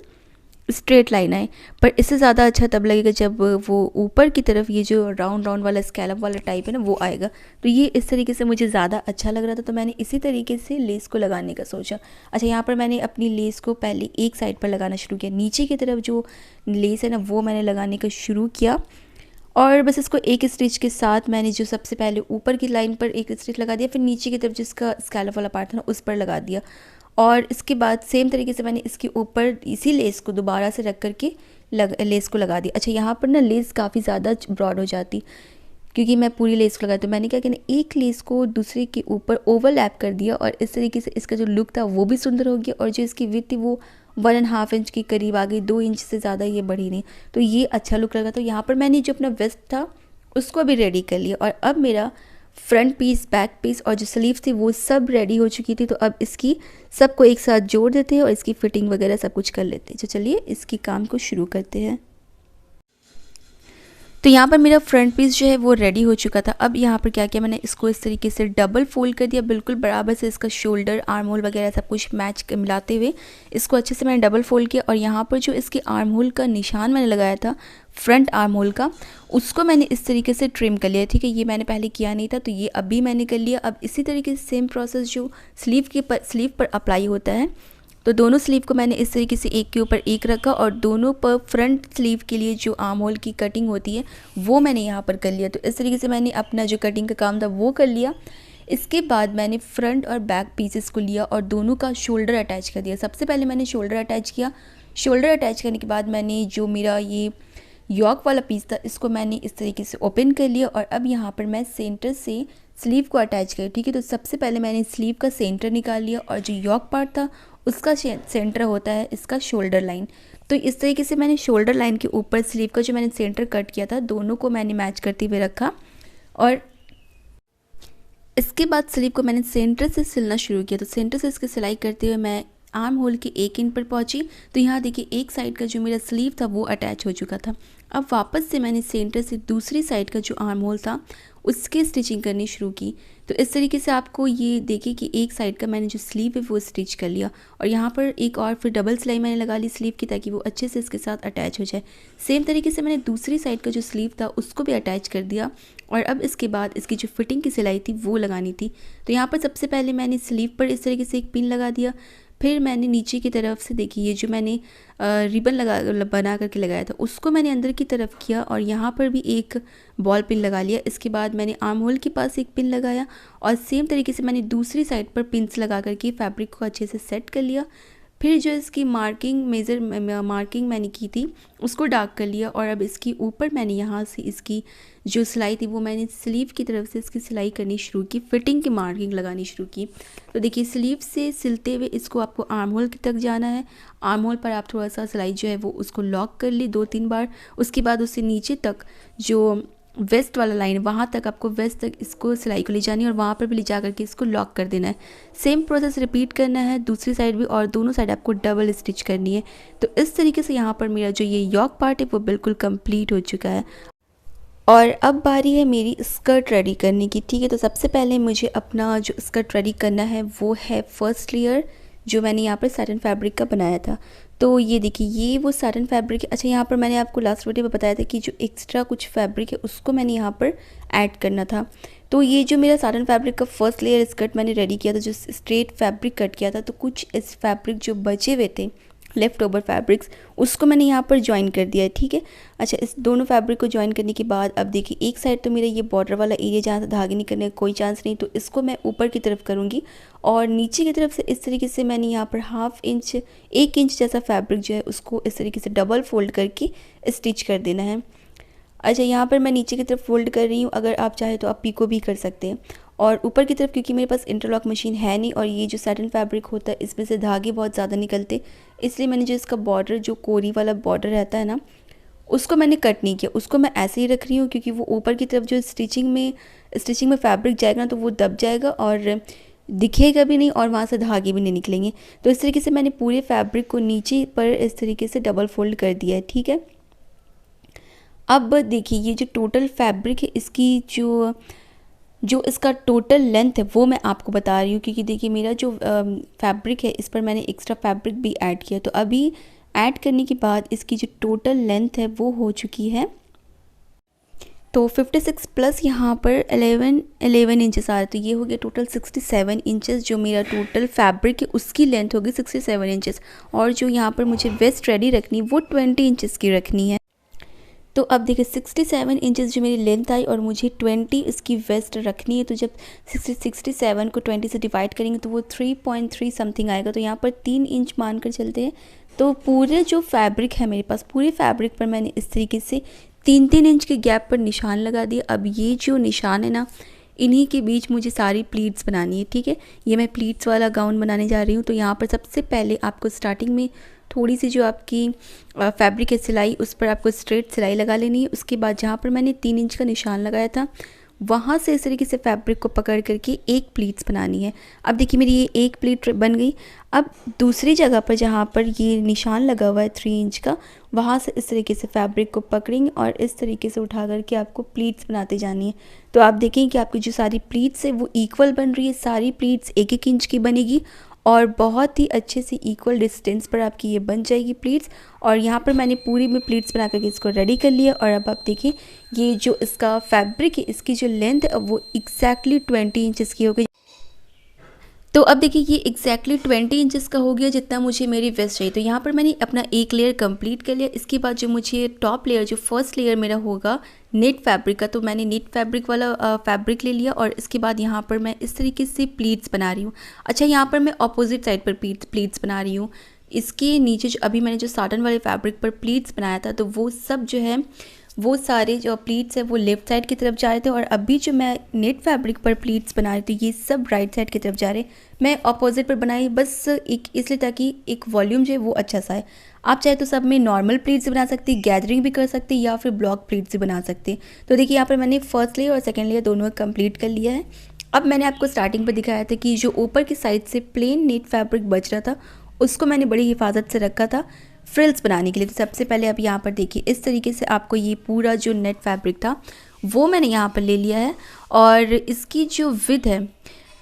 Speaker 1: स्ट्रेट लाइन आए। पर इससे ज़्यादा अच्छा तब लगेगा जब वो ऊपर की तरफ ये जो राउंड राउंड वाला स्कैलप वाला टाइप है ना वो आएगा। तो ये इस तरीके से मुझे ज़्यादा अच्छा लग रहा था, तो मैंने इसी तरीके से लेस को लगाने का सोचा। अच्छा, यहाँ पर मैंने अपनी लेस को पहले एक साइड पर लगाना शुरू किया, नीचे की तरफ जो लेस है ना वो मैंने लगाने का शुरू किया। और बस इसको एक स्टिच के साथ मैंने जो सबसे पहले ऊपर की लाइन पर एक स्टिच लगा दिया, फिर नीचे की तरफ जिसका स्कैलप वाला पार्ट था ना उस पर लगा दिया। और इसके बाद सेम तरीके से मैंने इसके ऊपर इसी लेस को दोबारा से रख करके लेस को लगा दिया। अच्छा, यहाँ पर ना लेस काफ़ी ज़्यादा ब्रॉड हो जाती क्योंकि मैं पूरी लेस को लगाई, तो मैंने क्या किया ना एक लेस को दूसरे के ऊपर ओवरलैप कर दिया और इस तरीके से इसका जो लुक था वो भी सुंदर हो गया और जो इसकी विड्थ थी वो 1.5 इंच के करीब आ गई, 2 इंच से ज़्यादा ये बढ़ी नहीं, तो ये अच्छा लुक लगा। तो यहाँ पर मैंने जो अपना वेस्ट था उसको भी रेडी कर लिया और अब मेरा फ्रंट पीस, बैक पीस और जो स्लीव थी वो सब रेडी हो चुकी थी। तो अब इसकी सबको एक साथ जोड़ देते हैं और इसकी फिटिंग वगैरह सब कुछ कर लेते हैं। तो चलिए इसकी काम को शुरू करते हैं। तो यहाँ पर मेरा फ्रंट पीस जो है वो रेडी हो चुका था। अब यहाँ पर क्या किया मैंने इसको इस तरीके से डबल फोल्ड कर दिया, बिल्कुल बराबर से इसका शोल्डर, आर्म होल वगैरह सब कुछ मैच मिलाते हुए इसको अच्छे से मैंने डबल फोल्ड किया। और यहाँ पर जो इसके आर्म होल का निशान मैंने लगाया था, फ्रंट आर्म होल का, उसको मैंने इस तरीके से ट्रिम कर लिया, ठीक है। ये मैंने पहले किया नहीं था तो ये अभी मैंने कर लिया। अब इसी तरीके से सेम प्रोसेस जो स्लीव पर अप्लाई होता है, तो दोनों स्लीव को मैंने इस तरीके से एक के ऊपर एक रखा और दोनों पर फ्रंट स्लीव के लिए जो आर्म होल की कटिंग होती है वो मैंने यहाँ पर कर लिया। तो इस तरीके से मैंने अपना जो कटिंग का काम था वो कर लिया। इसके बाद मैंने फ्रंट और बैक पीसेस को लिया और दोनों का शोल्डर अटैच कर दिया। सबसे पहले मैंने शोल्डर अटैच किया। शोल्डर अटैच करने के बाद मैंने जो मेरा ये यॉक वाला पीस था इसको मैंने इस तरीके से ओपन कर लिया और अब यहाँ पर मैं सेंटर से स्लीव को अटैच किया, ठीक है। तो सबसे पहले मैंने स्लीव का सेंटर निकाल लिया और जो यॉक पार्ट था उसका सेंटर होता है इसका शोल्डर लाइन। तो इस तरीके से मैंने शोल्डर लाइन के ऊपर स्लीव का जो मैंने सेंटर कट किया था दोनों को मैंने मैच करते हुए रखा और इसके बाद स्लीव को मैंने सेंटर से सिलना शुरू किया। तो सेंटर से इसकी सिलाई करते हुए मैं आर्म होल के 1 इंच पर पहुंची। तो यहाँ देखिए एक साइड का जो मेरा स्लीव था वो अटैच हो चुका था। अब वापस से मैंने सेंटर से दूसरी साइड का जो आर्म होल था उसकी स्टिचिंग करनी शुरू की। तो इस तरीके से आपको ये देखिए कि एक साइड का मैंने जो स्लीव है वो स्टिच कर लिया और यहाँ पर एक और फिर डबल सिलाई मैंने लगा ली स्लीव की, ताकि वो अच्छे से इसके साथ अटैच हो जाए। सेम तरीके से मैंने दूसरी साइड का जो स्लीव था उसको भी अटैच कर दिया और अब इसके बाद इसकी जो फिटिंग की सिलाई थी वो लगानी थी। तो यहाँ पर सबसे पहले मैंने स्लीव पर इस तरीके से एक पिन लगा दिया, फिर मैंने नीचे की तरफ से देखिए ये जो मैंने रिबन बना करके लगाया था उसको मैंने अंदर की तरफ किया और यहाँ पर भी एक बॉल पिन लगा लिया। इसके बाद मैंने आर्म होल के पास एक पिन लगाया और सेम तरीके से मैंने दूसरी साइड पर पिन्स लगा करके फैब्रिक को अच्छे से सेट कर लिया। फिर जो इसकी मार्किंग मैंने की थी उसको डार्क कर लिया, और अब इसके ऊपर मैंने यहाँ से इसकी जो सिलाई थी वो मैंने स्लीव की तरफ से इसकी सिलाई करनी शुरू की, फिटिंग की मार्किंग लगानी शुरू की। तो देखिए स्लीव से सिलते हुए इसको आपको आर्म होल तक जाना है। आर्म होल पर आप थोड़ा सा सिलाई जो है वो उसको लॉक कर ली 2-3 बार। उसके बाद उससे नीचे तक जो वेस्ट वाला लाइन वहाँ तक आपको वेस्ट तक इसको सिलाई को ले जानी है, और वहाँ पर भी ले जा करके इसको लॉक कर देना है। सेम प्रोसेस रिपीट करना है दूसरी साइड भी, और दोनों साइड आपको डबल स्टिच करनी है। तो इस तरीके से यहाँ पर मेरा जो ये यॉक पार्ट है वो बिल्कुल कंप्लीट हो चुका है। और अब बारी है मेरी स्कर्ट रेडी करने की, ठीक है। तो सबसे पहले मुझे अपना जो स्कर्ट रेडी करना है वो है फर्स्ट लेयर जो मैंने यहाँ पर सैटिन फैब्रिक का बनाया था। तो ये देखिए ये वो सैटिन फैब्रिक है। अच्छा, यहाँ पर मैंने आपको लास्ट वीडियो में बताया था कि जो एक्स्ट्रा कुछ फैब्रिक है उसको मैंने यहाँ पर ऐड करना था। तो ये जो मेरा सैटिन फैब्रिक का फर्स्ट लेयर स्कर्ट मैंने रेडी किया था, जो स्ट्रेट फैब्रिक कट किया था, तो कुछ इस फैब्रिक जो बचे हुए थे लेफ़्ट ओवर फैब्रिक्स उसको मैंने यहाँ पर ज्वाइन कर दिया है, ठीक है। अच्छा, इस दोनों फैब्रिक को ज्वाइन करने के बाद अब देखिए एक साइड तो मेरा ये बॉर्डर वाला एरिया जहाँ से धागे निकलने का कोई चांस नहीं, तो इसको मैं ऊपर की तरफ करूँगी, और नीचे की तरफ से इस तरीके से मैंने यहाँ पर 1 इंच जैसा फैब्रिक जो है उसको इस तरीके से डबल फोल्ड करके स्टिच कर देना है। अच्छा, यहाँ पर मैं नीचे की तरफ फोल्ड कर रही हूँ, अगर आप चाहे तो आप पीको भी कर सकते हैं। और ऊपर की तरफ क्योंकि मेरे पास इंटरलॉक मशीन है नहीं, और ये जो सैटिन फैब्रिक होता है इसमें से धागे बहुत ज़्यादा निकलते, इसलिए मैंने जो इसका बॉर्डर जो कोरी वाला बॉर्डर रहता है ना उसको मैंने कट नहीं किया, उसको मैं ऐसे ही रख रही हूँ, क्योंकि वो ऊपर की तरफ जो स्टिचिंग में फैब्रिक जाएगा ना तो वो दब जाएगा और दिखेगा भी नहीं, और वहाँ से धागे भी नहीं निकलेंगे। तो इस तरीके से मैंने पूरे फैब्रिक को नीचे पर इस तरीके से डबल फोल्ड कर दिया है, ठीक है। अब देखिए ये जो टोटल फैब्रिक है इसकी जो इसका टोटल लेंथ है वो मैं आपको बता रही हूँ, क्योंकि देखिए मेरा जो फैब्रिक है इस पर मैंने एक्स्ट्रा फैब्रिक भी ऐड किया। तो अभी ऐड करने के बाद इसकी जो टोटल लेंथ है वो हो चुकी है, तो 56 प्लस यहाँ पर 11 इंचेस आ रहे, तो ये हो गया टोटल 67 इंचेस। जो मेरा टोटल फैब्रिक है उसकी लेंथ होगी 67 इंचेस, और जो यहाँ पर मुझे वेस्ट रेडी रखनी वो 20 इंचेस की रखनी है। तो अब देखिए 67 इंचेस जो मेरी लेंथ आई, और मुझे 20 इसकी वेस्ट रखनी है। तो जब 67 को 20 से डिवाइड करेंगे तो वो 3.3 समथिंग आएगा, तो यहाँ पर 3 इंच मान कर चलते हैं। तो पूरे जो फैब्रिक है मेरे पास, पूरे फैब्रिक पर मैंने इस तरीके से 3-3 इंच के गैप पर निशान लगा दिए। अब ये जो निशान है ना, इन्हीं के बीच मुझे सारी प्लीट्स बनानी है, ठीक है। ये मैं प्लीट्स वाला गाउन बनाने जा रही हूँ। तो यहाँ पर सबसे पहले आपको स्टार्टिंग में थोड़ी सी जो आपकी फैब्रिक है सिलाई, उस पर आपको स्ट्रेट सिलाई लगा लेनी है। उसके बाद जहाँ पर मैंने 3 इंच का निशान लगाया था वहाँ से इस तरीके से फैब्रिक को पकड़ करके एक प्लीट्स बनानी है। अब देखिए मेरी ये एक प्लीट बन गई। अब दूसरी जगह पर जहाँ पर ये निशान लगा हुआ है 3 इंच का, वहाँ से इस तरीके से फैब्रिक को पकड़ेंगे और इस तरीके से उठा करके आपको प्लीट्स बनाते जानी है। तो आप देखें कि आपकी जो सारी प्लीट्स है वो इक्वल बन रही है, सारी प्लीट्स 1-1 इंच की बनेगी, और बहुत ही अच्छे से इक्वल डिस्टेंस पर आपकी ये बन जाएगी प्लीट्स। और यहाँ पर मैंने पूरी में प्लीट्स बना करके इसको रेडी कर लिया। और अब आप देखिए ये जो इसका फैब्रिक है इसकी जो लेंथ है अब वो एग्जैक्टली 20 इंचेस की हो गई। तो अब देखिए ये एग्जैक्टली 20 इंचेस का हो गया जितना मुझे मेरी वेस्ट चाहिए। तो यहाँ पर मैंने अपना एक लेयर कंप्लीट कर लिया। इसके बाद जो मुझे टॉप लेयर, जो फर्स्ट लेयर मेरा होगा नेट फैब्रिक का, तो मैंने नेट फैब्रिक वाला फैब्रिक ले लिया, और इसके बाद यहाँ पर मैं इस तरीके से प्लीट्स बना रही हूँ। अच्छा, यहाँ पर मैं अपोजिट साइड पर प्लीट्स बना रही हूँ। इसके नीचे जो अभी मैंने जो साटन वाले फैब्रिक पर प्लीट्स बनाया था, तो वो सब जो है वो सारे जो प्लीट्स है वो लेफ़्ट साइड की तरफ जा रहे थे, और अभी जो मैं नेट फैब्रिक पर प्लीट्स बना रही थी ये सब राइट साइड की तरफ जा रहे। मैं अपोजिट पर बनाई बस एक इसलिए ताकि एक वॉल्यूम जो है वो अच्छा सा है। आप चाहे तो सब में नॉर्मल प्लीट्स बना सकते, गैदरिंग भी कर सकते, या फिर ब्लॉक प्लीट्स भी बना सकते। तो देखिए यहाँ पर मैंने फर्स्ट लेयर और सेकेंड लेयर दोनों कंप्लीट कर लिया है। अब मैंने आपको स्टार्टिंग पर दिखाया था कि जो ऊपर की साइड से प्लेन नेट फैब्रिक बच रहा था उसको मैंने बड़ी हिफाजत से रखा था फ्रिल्स बनाने के लिए। तो सबसे पहले आप यहाँ पर देखिए इस तरीके से आपको ये पूरा जो नेट फैब्रिक था वो मैंने यहाँ पर ले लिया है, और इसकी जो विड्थ है,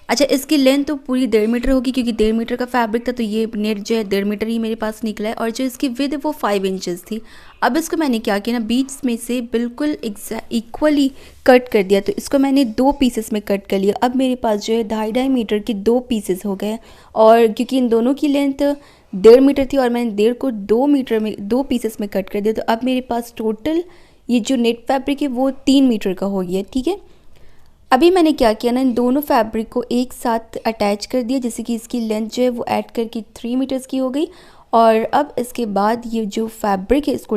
Speaker 1: अच्छा इसकी लेंथ तो पूरी 1.5 मीटर होगी, क्योंकि 1.5 मीटर का फैब्रिक था तो ये नेट जो है 1.5 मीटर ही मेरे पास निकला है। और जो इसकी विड्थ है वो 5 इंचेस थी। अब इसको मैंने क्या किया ना, बीच में से बिल्कुल इक्वली कट कर दिया। तो इसको मैंने 2 पीसेस में कट कर लिया। अब मेरे पास जो है 2.5 मीटर के 2 पीसेस हो गए, और क्योंकि इन दोनों की लेंथ 1.5 मीटर थी और मैंने 1.5 को 2 मीटर में 2 पीसेस में कट कर दिया। तो अब मेरे पास टोटल ये जो नेट फैब्रिक है वो 3 मीटर का हो गया, ठीक है। अभी मैंने क्या किया ना, इन दोनों फैब्रिक को एक साथ अटैच कर दिया, जैसे कि इसकी लेंथ जो है वो ऐड करके 3 मीटर्स की हो गई। और अब इसके बाद ये जो फैब्रिक है इसको,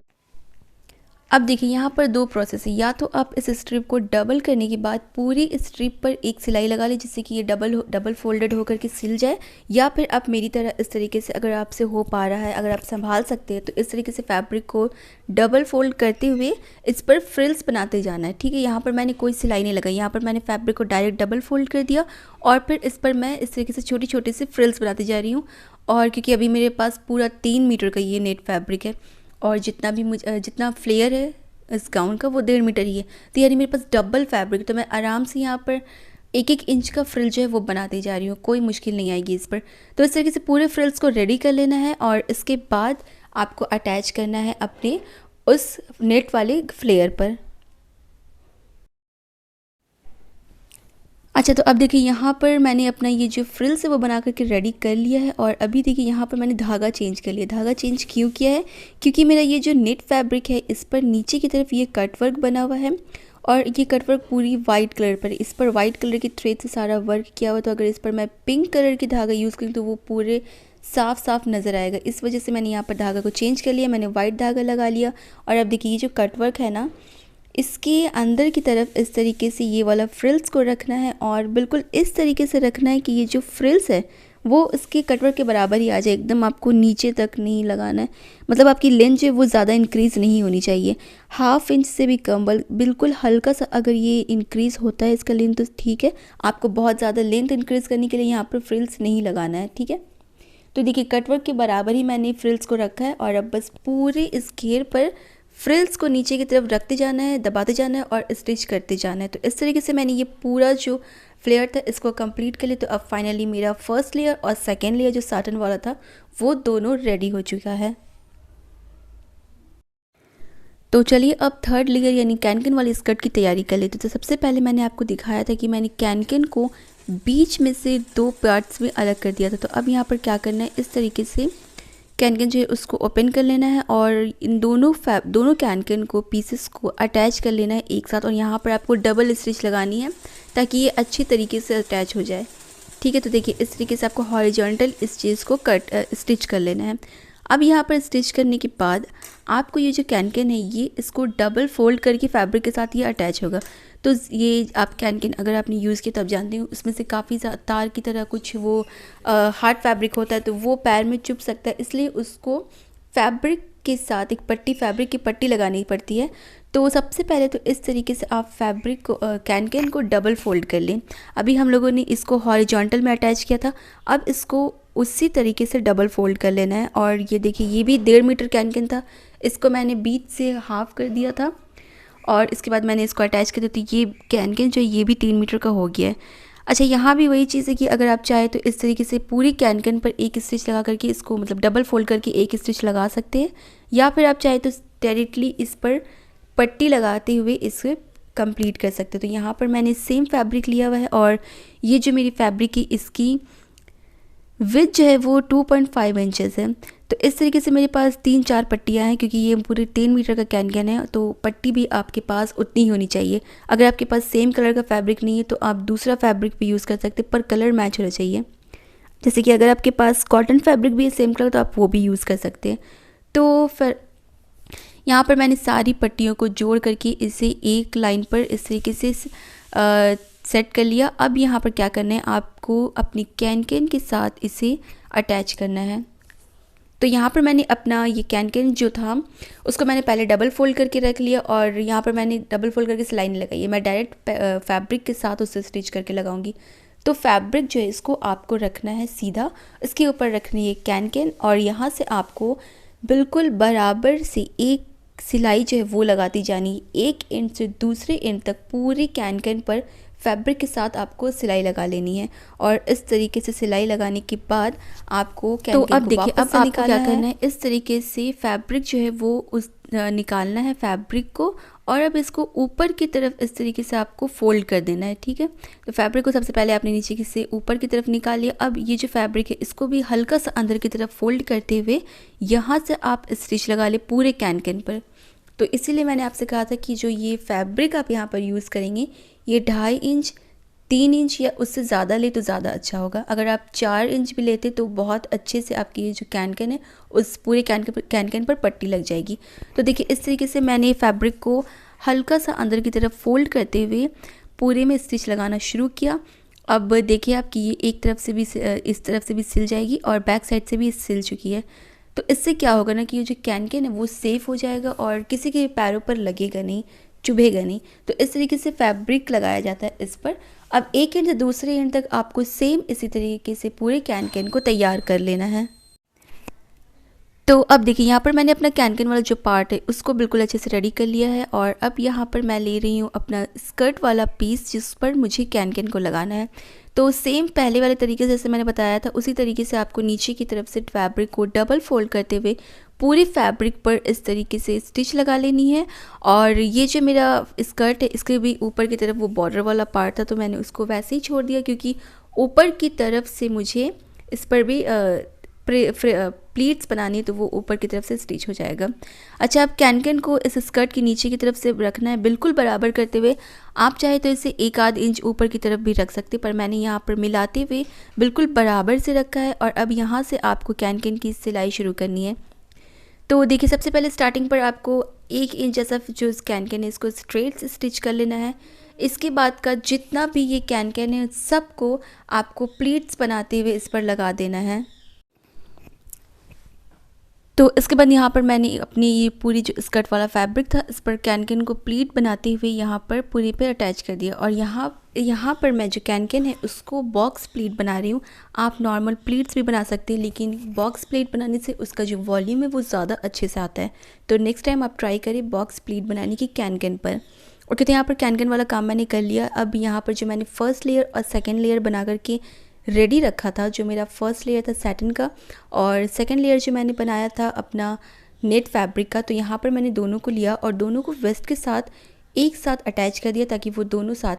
Speaker 1: अब देखिए यहाँ पर दो प्रोसेस है। या तो आप इस स्ट्रिप को डबल करने के बाद पूरी स्ट्रिप पर एक सिलाई लगा लें, जिससे कि ये डबल फोल्डेड होकर के सिल जाए। या फिर आप मेरी तरह इस तरीके से, अगर आपसे हो पा रहा है, अगर आप संभाल सकते हैं, तो इस तरीके से फैब्रिक को डबल फोल्ड करते हुए इस पर फ्रिल्स बनाते जाना है। ठीक है, यहाँ पर मैंने कोई सिलाई नहीं लगाई, यहाँ पर मैंने फैब्रिक को डायरेक्ट डबल फोल्ड कर दिया और फिर इस पर मैं इस तरीके से छोटी छोटी से फ्रिल्स बनाती जा रही हूँ। और क्योंकि अभी मेरे पास पूरा 3 मीटर का ये नेट फैब्रिक है और जितना फ्लेयर है इस गाउन का वो 1.5 मीटर ही है, तो यानी मेरे पास डबल फैब्रिक, तो मैं आराम से यहाँ पर 1-1 इंच का फ्रिल जो है वो बनाती जा रही हूँ, कोई मुश्किल नहीं आएगी इस पर। तो इस तरीके से पूरे फ्रिल्स को रेडी कर लेना है और इसके बाद आपको अटैच करना है अपने उस नेट वाले फ्लेयर पर। अच्छा, तो अब देखिए यहाँ पर मैंने अपना ये जो फ्रिल्स है वो बना करके रेडी कर लिया है। और अभी देखिए यहाँ पर मैंने धागा चेंज कर लिया। धागा चेंज क्यों किया है? क्योंकि मेरा ये जो नेट फैब्रिक है इस पर नीचे की तरफ ये कट वर्क बना हुआ है और ये कट वर्क पूरी वाइट कलर पर है। इस पर वाइट कलर की थ्रेड से सारा वर्क किया हुआ, तो अगर इस पर मैं पिंक कलर की धागा यूज़ करूँ तो वो पूरे साफ साफ नज़र आएगा। इस वजह से मैंने यहाँ पर धागा को चेंज कर लिया, मैंने वाइट धागा लगा लिया। और अब देखिए ये जो कट वर्क है ना, इसके अंदर की तरफ इस तरीके से ये वाला फ्रिल्स को रखना है और बिल्कुल इस तरीके से रखना है कि ये जो फ्रिल्स है वो इसके कटवर्क के बराबर ही आ जाए, एकदम आपको नीचे तक नहीं लगाना है। मतलब आपकी लेंथ जो है वो ज़्यादा इंक्रीज़ नहीं होनी चाहिए, 1/2 इंच से भी कम, बिल्कुल हल्का सा अगर ये इंक्रीज़ होता है इसका लेंथ तो ठीक है। आपको बहुत ज़्यादा लेंथ इंक्रीज़ करने के लिए यहाँ पर फ्रिल्स नहीं लगाना है, ठीक है। तो देखिए कटवर्क के बराबर ही मैंने फ्रिल्स को रखा है और अब बस पूरे इस घेर पर फ्रिल्स को नीचे की तरफ रखते जाना है, दबाते जाना है और स्टिच करते जाना है। तो इस तरीके से मैंने ये पूरा जो फ्लेयर था इसको कंप्लीट कर लिया। तो अब फाइनली मेरा फर्स्ट लेयर और सेकेंड लेयर जो साटन वाला था वो दोनों रेडी हो चुका है। तो चलिए अब थर्ड लेयर यानी कैनकन वाली स्कर्ट की तैयारी कर लेते। तो सबसे पहले मैंने आपको दिखाया था कि मैंने कैनकन को बीच में से 2 पार्ट्स में अलग कर दिया था। तो अब यहाँ पर क्या करना है, इस तरीके से कैनकन जो है उसको ओपन कर लेना है और इन दोनों कैनकन को पीसेस को अटैच कर लेना है एक साथ। और यहाँ पर आपको डबल स्टिच लगानी है ताकि ये अच्छी तरीके से अटैच हो जाए, ठीक है। तो देखिए इस तरीके से आपको हॉरिजॉन्टल इस चीज़ को स्टिच कर लेना है। अब यहाँ पर स्टिच करने के बाद आपको ये जो कैनकन है ये इसको डबल फोल्ड करके फैब्रिक के साथ ये अटैच होगा। तो ये आप कैनकन अगर आपने यूज़ किया तब जानते हो उसमें से काफ़ी तार की तरह कुछ वो हार्ड फैब्रिक होता है, तो वो पैर में चुभ सकता है, इसलिए उसको फैब्रिक के साथ एक फैब्रिक की पट्टी लगानी पड़ती है। तो सबसे पहले तो इस तरीके से आप फैब्रिक को कैनकन को डबल फोल्ड कर लें। अभी हम लोगों ने इसको हॉरिजॉन्टल में अटैच किया था, अब इसको उसी तरीके से डबल फोल्ड कर लेना है। और ये देखिए ये भी 1.5 मीटर कैनकन था, इसको मैंने बीच से हाफ कर दिया था और इसके बाद मैंने इसको अटैच कर दिया। तो ये कैनकन जो ये भी 3 मीटर का हो गया है। अच्छा, यहाँ भी वही चीज़ है कि अगर आप चाहे तो इस तरीके से पूरी कैनकन पर एक स्टिच लगा करके इसको मतलब डबल फोल्ड करके एक स्टिच लगा सकते हैं, या फिर आप चाहे तो डायरेक्टली इस पर पट्टी लगाते हुए इसे कंप्लीट कर सकते हैं। तो यहाँ पर मैंने सेम फैब्रिक लिया हुआ है और ये जो मेरी फैब्रिक है इसकी विड्थ जो है वो 2.5 इंचेस है। तो इस तरीके से मेरे पास 3-4 पट्टियाँ हैं, क्योंकि ये पूरे 3 मीटर का कैनकन है तो पट्टी भी आपके पास उतनी ही होनी चाहिए। अगर आपके पास सेम कलर का फैब्रिक नहीं है तो आप दूसरा फैब्रिक भी यूज़ कर सकते हैं, पर कलर मैच होना चाहिए। जैसे कि अगर आपके पास कॉटन फैब्रिक भी है सेम कलर तो आप वो भी यूज़ कर सकते हैं। तो फिर यहाँ पर मैंने सारी पट्टियों को जोड़ करके इसे एक लाइन पर इस तरीके से सेट कर लिया। अब यहाँ पर क्या करना है, आपको अपनी कैनकन के साथ इसे अटैच करना है। तो यहाँ पर मैंने अपना ये कैनकन जो था उसको मैंने पहले डबल फोल्ड करके रख लिया और यहाँ पर मैंने डबल फोल्ड करके सिलाई नहीं लगाई है, मैं डायरेक्ट फैब्रिक के साथ उसे स्टिच करके लगाऊंगी। तो फैब्रिक जो है इसको आपको रखना है सीधा, इसके ऊपर रखनी है कैनकन और यहाँ से आपको बिल्कुल बराबर से एक सिलाई जो है वो लगाती जानी, एक एंड से दूसरे एंड तक पूरी कैनकन पर फैब्रिक के साथ आपको सिलाई लगा लेनी है। और इस तरीके से सिलाई लगाने के बाद आपको कैनकन को अब देखिए अब आपको क्या करना है, इस तरीके से फैब्रिक जो है वो उस निकालना है फैब्रिक को और अब इसको ऊपर की तरफ इस तरीके से आपको फोल्ड कर देना है, ठीक है। तो फैब्रिक को सबसे पहले आपने नीचे से ऊपर की तरफ निकाल लिया। अब ये जो फैब्रिक है इसको भी हल्का सा अंदर की तरफ फोल्ड करते हुए यहाँ से आप स्टिच लगा ले पूरे कैनकन पर। तो इसीलिए मैंने आपसे कहा था कि जो ये फैब्रिक आप यहाँ पर यूज़ करेंगे ये 2.5 इंच 3 इंच या उससे ज़्यादा ले तो ज़्यादा अच्छा होगा। अगर आप 4 इंच भी लेते तो बहुत अच्छे से आपकी ये जो कैन है उस पूरे कैन पर पट्टी लग जाएगी। तो देखिए इस तरीके से मैंने फैब्रिक को हल्का सा अंदर की तरफ फोल्ड करते हुए पूरे में स्टिच लगाना शुरू किया। अब देखिए आपकी ये एक तरफ से भी इस तरफ से भी सिल जाएगी और बैक साइड से भी सिल चुकी है। तो इससे क्या होगा ना कि ये जो कैन है वो सेफ़ हो जाएगा और किसी के पैरों पर लगेगा नहीं, चुभेगा नहीं। तो इस तरीके से फैब्रिक लगाया जाता है इस पर। अब एक एंड से दूसरे एंड तक आपको सेम इसी तरीके से पूरे कैन को तैयार कर लेना है। तो अब देखिए यहाँ पर मैंने अपना कैन वाला जो पार्ट है उसको बिल्कुल अच्छे से रेडी कर लिया है और अब यहाँ पर मैं ले रही हूँ अपना स्कर्ट वाला पीस जिस पर मुझे कैन को लगाना है। तो सेम पहले वाले तरीके से जैसे मैंने बताया था उसी तरीके से आपको नीचे की तरफ से फैब्रिक को डबल फोल्ड करते हुए पूरी फैब्रिक पर इस तरीके से स्टिच लगा लेनी है। और ये जो मेरा स्कर्ट है इसके भी ऊपर की तरफ वो बॉर्डर वाला पार्ट था तो मैंने उसको वैसे ही छोड़ दिया क्योंकि ऊपर की तरफ से मुझे इस पर भी प्लीट्स बनानी है तो वो ऊपर की तरफ से स्टिच हो जाएगा। अच्छा, आप कैन को इस स्कर्ट के नीचे की तरफ से रखना है बिल्कुल बराबर करते हुए। आप चाहे तो इसे 1 आध इंच ऊपर की तरफ भी रख सकते, पर मैंने यहाँ पर मिलाते हुए बिल्कुल बराबर से रखा है। और अब यहाँ से आपको कैन की सिलाई शुरू करनी है। तो देखिए सबसे पहले स्टार्टिंग पर आपको 1 इंच जैसा जो कैन है इसको स्ट्रेट से स्टिच कर लेना है। इसके बाद का जितना भी ये कैन है सबको आपको प्लीट्स बनाते हुए इस पर लगा देना है। तो इसके बाद यहाँ पर मैंने अपनी ये पूरी जो स्कर्ट वाला फैब्रिक था इस पर कैन को प्लीट बनाते हुए यहाँ पर पूरी पे अटैच कर दिया। और यहाँ पर मैं जो कैन है उसको बॉक्स प्लीट बना रही हूँ। आप नॉर्मल प्लीट्स भी बना सकते हैं लेकिन बॉक्स प्लीट बनाने से उसका जो वॉल्यूम है वो ज़्यादा अच्छे से आता है। तो नेक्स्ट टाइम आप ट्राई करें बॉक्स प्लीट बनाने की कैन पर। और कहते हैं यहाँ पर कैन वाला काम मैंने कर लिया। अब यहाँ पर जो मैंने फर्स्ट लेयर और सेकेंड लेयर बना करके रेडी रखा था, जो मेरा फर्स्ट लेयर था सैटिन का और सेकंड लेयर जो मैंने बनाया था अपना नेट फैब्रिक का, तो यहाँ पर मैंने दोनों को लिया और दोनों को वेस्ट के साथ एक साथ अटैच कर दिया ताकि वो दोनों साथ।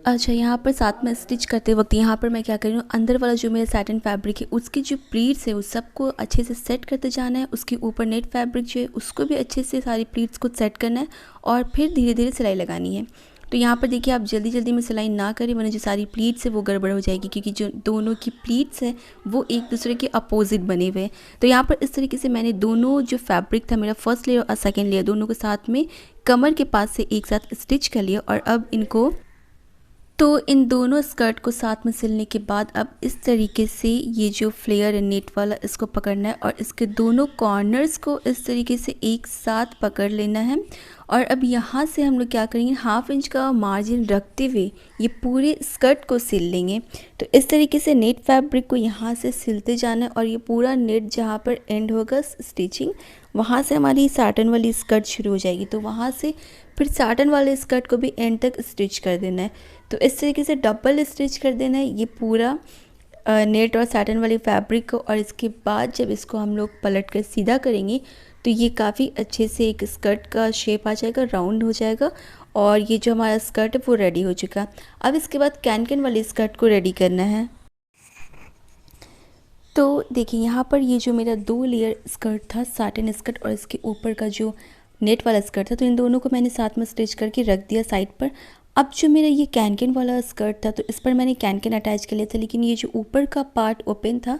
Speaker 1: अच्छा, यहाँ पर साथ में स्टिच करते वक्त यहाँ पर मैं क्या कर रही हूँ, अंदर वाला जो मेरा सैटिन फैब्रिक है उसकी जो प्लीट्स है उस सबको अच्छे से सेट करते जाना है। उसके ऊपर नेट फैब्रिक जो है उसको भी अच्छे से सारी प्लीट्स को सेट करना है और फिर धीरे धीरे सिलाई लगानी है। तो यहाँ पर देखिए आप जल्दी जल्दी में सिलाई ना करें वरना जो सारी प्लीट्स है वो गड़बड़ हो जाएगी क्योंकि जो दोनों की प्लीट्स है वो एक दूसरे के अपोजिट बने हुए हैं। तो यहाँ पर इस तरीके से मैंने दोनों जो फैब्रिक था मेरा फर्स्ट लेयर और सेकेंड लेयर दोनों के साथ में कमर के पास से एक साथ स्टिच कर लिया। और अब इन दोनों स्कर्ट को साथ में सिलने के बाद अब इस तरीके से ये जो फ्लेयर है नेट वाला इसको पकड़ना है और इसके दोनों कॉर्नर्स को इस तरीके से एक साथ पकड़ लेना है। और अब यहाँ से हम लोग क्या करेंगे, 1/2 इंच का मार्जिन रखते हुए ये पूरे स्कर्ट को सिल लेंगे। तो इस तरीके से नेट फैब्रिक को यहाँ से सिलते जाना है और ये पूरा नेट जहाँ पर एंड होगा स्टिचिंग वहाँ से हमारी साटन वाली स्कर्ट शुरू हो जाएगी। तो वहाँ से फिर साटन वाले स्कर्ट को भी एंड तक स्टिच कर देना है। तो इस तरीके से डबल स्टिच कर देना है ये पूरा नेट और साटन वाली फैब्रिक को। और इसके बाद जब इसको हम लोग पलट कर सीधा करेंगे तो ये काफ़ी अच्छे से एक स्कर्ट का शेप आ जाएगा, राउंड हो जाएगा और ये जो हमारा स्कर्ट है वो रेडी हो चुका। अब इसके बाद कैन वाली स्कर्ट को रेडी करना है। तो देखिए यहाँ पर ये जो मेरा 2 लेयर स्कर्ट था साटिन स्कर्ट और इसके ऊपर का जो नेट वाला स्कर्ट था, तो इन दोनों को मैंने साथ में स्टिच करके रख दिया साइड पर। अब जो मेरा ये कैन वाला स्कर्ट था तो इस पर मैंने कैन अटैच कर लिया था लेकिन ये जो ऊपर का पार्ट ओपन था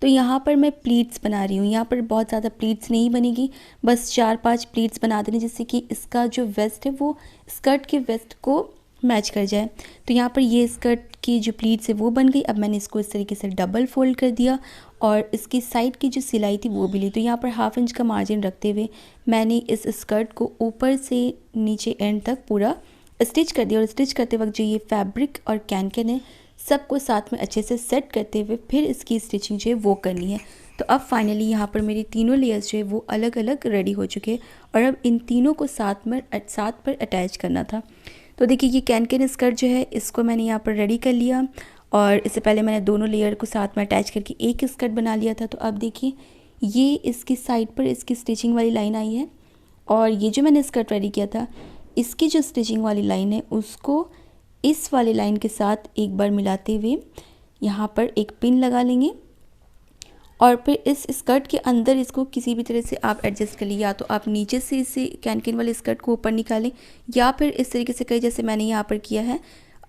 Speaker 1: तो यहाँ पर मैं प्लीट्स बना रही हूँ। यहाँ पर बहुत ज़्यादा प्लीट्स नहीं बनेगी, बस 4-5 प्लीट्स बना देनी जिससे कि इसका जो वेस्ट है वो स्कर्ट के वेस्ट को मैच कर जाए। तो यहाँ पर ये स्कर्ट की जो प्लीट्स है वो बन गई। अब मैंने इसको इस तरीके से डबल फोल्ड कर दिया और इसकी साइड की जो सिलाई थी वो भी ली। तो यहाँ पर 1/2 इंच का मार्जिन रखते हुए मैंने इस स्कर्ट को ऊपर से नीचे एंड तक पूरा स्टिच कर दिया। और स्टिच करते वक्त जो ये फैब्रिक और कैन है सबको साथ में अच्छे से सेट करते हुए फिर इसकी स्टिचिंग जो है वो करनी है। तो अब फाइनली यहाँ पर मेरी तीनों लेयर्स जो है वो अलग अलग रेडी हो चुके हैं और अब इन तीनों को साथ पर अटैच करना था। तो देखिए ये कैन स्कर्ट जो है इसको मैंने यहाँ पर रेडी कर लिया और इससे पहले मैंने दोनों लेयर को साथ में अटैच करके एक स्कर्ट बना लिया था। तो अब देखिए ये इसकी साइड पर इसकी स्टिचिंग वाली लाइन आई है और ये जो मैंने स्कर्ट रेडी किया था इसकी जो स्टिचिंग वाली लाइन है उसको इस वाली लाइन के साथ एक बार मिलाते हुए यहाँ पर एक पिन लगा लेंगे और फिर इस स्कर्ट के अंदर इसको किसी भी तरह से आप एडजस्ट कर लीजिए। या तो आप नीचे से इसे कैन वाले स्कर्ट को ऊपर निकालें या फिर इस तरीके से करें जैसे मैंने यहाँ पर किया है।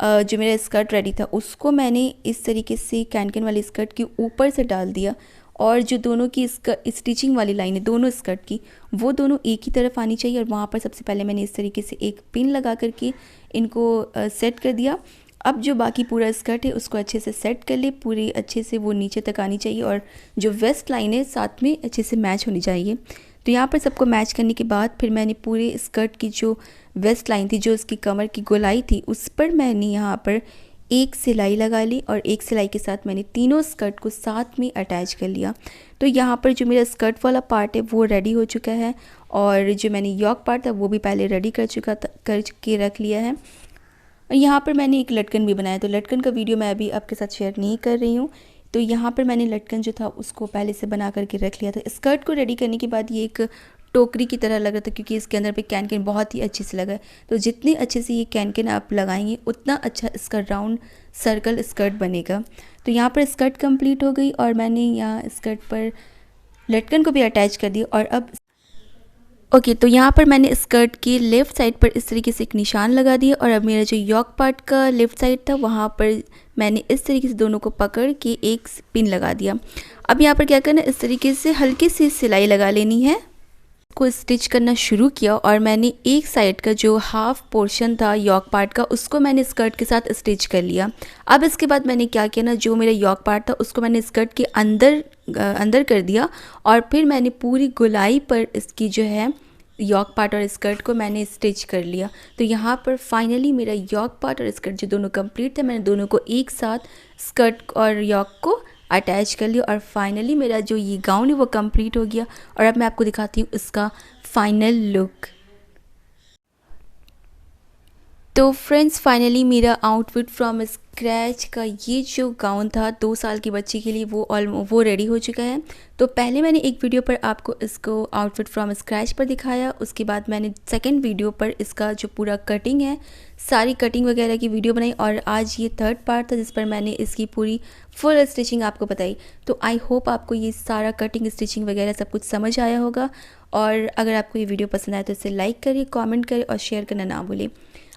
Speaker 1: जो मेरा स्कर्ट रेडी था उसको मैंने इस तरीके से कैन वाली स्कर्ट के ऊपर से डाल दिया, और जो दोनों की स्टिचिंग वाली लाइन है दोनों स्कर्ट की, वो दोनों एक ही तरफ आनी चाहिए। और वहाँ पर सबसे पहले मैंने इस तरीके से एक पिन लगा करके इनको सेट कर दिया। अब जो बाकी पूरा स्कर्ट है उसको अच्छे से सेट कर ले, पूरी अच्छे से वो नीचे तक आनी चाहिए, और जो वेस्ट लाइन है साथ में अच्छे से मैच होनी चाहिए। तो यहाँ पर सबको मैच करने के बाद फिर मैंने पूरे स्कर्ट की जो वेस्ट लाइन थी, जो उसकी कमर की गोलाई थी, उस पर मैंने यहाँ पर एक सिलाई लगा ली, और एक सिलाई के साथ मैंने तीनों स्कर्ट को साथ में अटैच कर लिया। तो यहाँ पर जो मेरा स्कर्ट वाला पार्ट है वो रेडी हो चुका है, और जो मैंने यॉक पार्ट था वो भी पहले रेडी करके रख लिया है। और यहाँ पर मैंने एक लटकन भी बनाया, तो लटकन का वीडियो मैं अभी आपके साथ शेयर नहीं कर रही हूँ। तो यहाँ पर मैंने लटकन जो था उसको पहले से बना करके रख लिया था। स्कर्ट को रेडी करने के बाद ये एक टोकरी की तरह लग रहा था, क्योंकि इसके अंदर पे कैन बहुत ही अच्छे से लगा है। तो जितने अच्छे से ये कैन आप लगाएंगे उतना अच्छा इसका राउंड सर्कल स्कर्ट बनेगा। तो यहाँ पर स्कर्ट कंप्लीट हो गई, और मैंने यहाँ स्कर्ट पर लटकन को भी अटैच कर दिया। और अब ओके, तो यहाँ पर मैंने स्कर्ट की लेफ़्ट साइड पर इस तरीके से एक निशान लगा दिया, और अब मेरा जो यॉक पार्ट का लेफ़्ट साइड था वहाँ पर मैंने इस तरीके से दोनों को पकड़ के एक पिन लगा दिया। अब यहाँ पर क्या करना है, इस तरीके से हल्की सी सिलाई लगा लेनी है, को स्टिच करना शुरू किया। और मैंने एक साइड का जो हाफ पोर्शन था यॉक पार्ट का उसको मैंने स्कर्ट के साथ स्टिच कर लिया। अब इसके बाद मैंने क्या किया ना, जो मेरा यॉक पार्ट था उसको मैंने स्कर्ट के अंदर कर दिया, और फिर मैंने पूरी गोलाई पर इसकी जो है यॉक पार्ट और स्कर्ट को मैंने स्टिच कर लिया। तो यहाँ पर फाइनली मेरा यॉक पार्ट और स्कर्ट जो दोनों कंप्लीट थे, मैंने दोनों को एक साथ स्कर्ट और यॉक को अटैच कर लिया, और फाइनली मेरा जो ये गाउन है वो कंप्लीट हो गया। और अब मैं आपको दिखाती हूँ इसका फाइनल लुक। तो फ्रेंड्स, फाइनली मेरा आउटफिट फ्रॉम स्क्रैच का ये जो गाउन था 2 साल की बच्ची के लिए वो रेडी हो चुका है। तो पहले मैंने एक वीडियो पर आपको इसको आउटफिट फ्रॉम स्क्रैच पर दिखाया, उसके बाद मैंने सेकंड वीडियो पर इसका जो पूरा कटिंग है, सारी कटिंग वगैरह की वीडियो बनाई, और आज ये थर्ड पार्ट था जिस पर मैंने इसकी पूरी फुल स्टिचिंग आपको बताई। तो आई होप आपको ये सारा कटिंग स्टिचिंग वगैरह सब कुछ समझ आया होगा। और अगर आपको ये वीडियो पसंद आए तो इसे लाइक करिए, कमेंट करें और शेयर करना ना भूलें।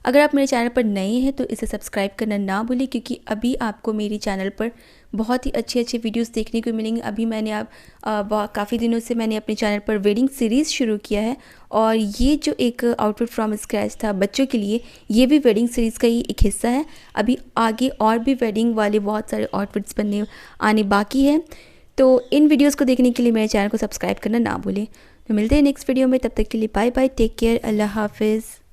Speaker 1: अगर आप मेरे चैनल पर नए हैं तो इसे सब्सक्राइब करना ना भूलें, क्योंकि अभी आपको मेरी चैनल पर बहुत ही अच्छे अच्छे वीडियोस देखने को मिलेंगे। अभी मैंने काफ़ी दिनों से मैंने अपने चैनल पर वेडिंग सीरीज़ शुरू किया है, और ये जो एक आउटफिट फ्रॉम स्क्रैच था बच्चों के लिए, ये भी वेडिंग सीरीज़ का ही एक हिस्सा है। अभी आगे और भी वेडिंग वाले बहुत सारे आउटफिट्स आने बाकी है। तो इन वीडियोज़ को देखने के लिए मेरे चैनल को सब्सक्राइब करना ना भूलें। तो मिलते हैं नेक्स्ट वीडियो में, तब तक के लिए बाय बाय, टेक केयर, अल्लाह हाफिज़।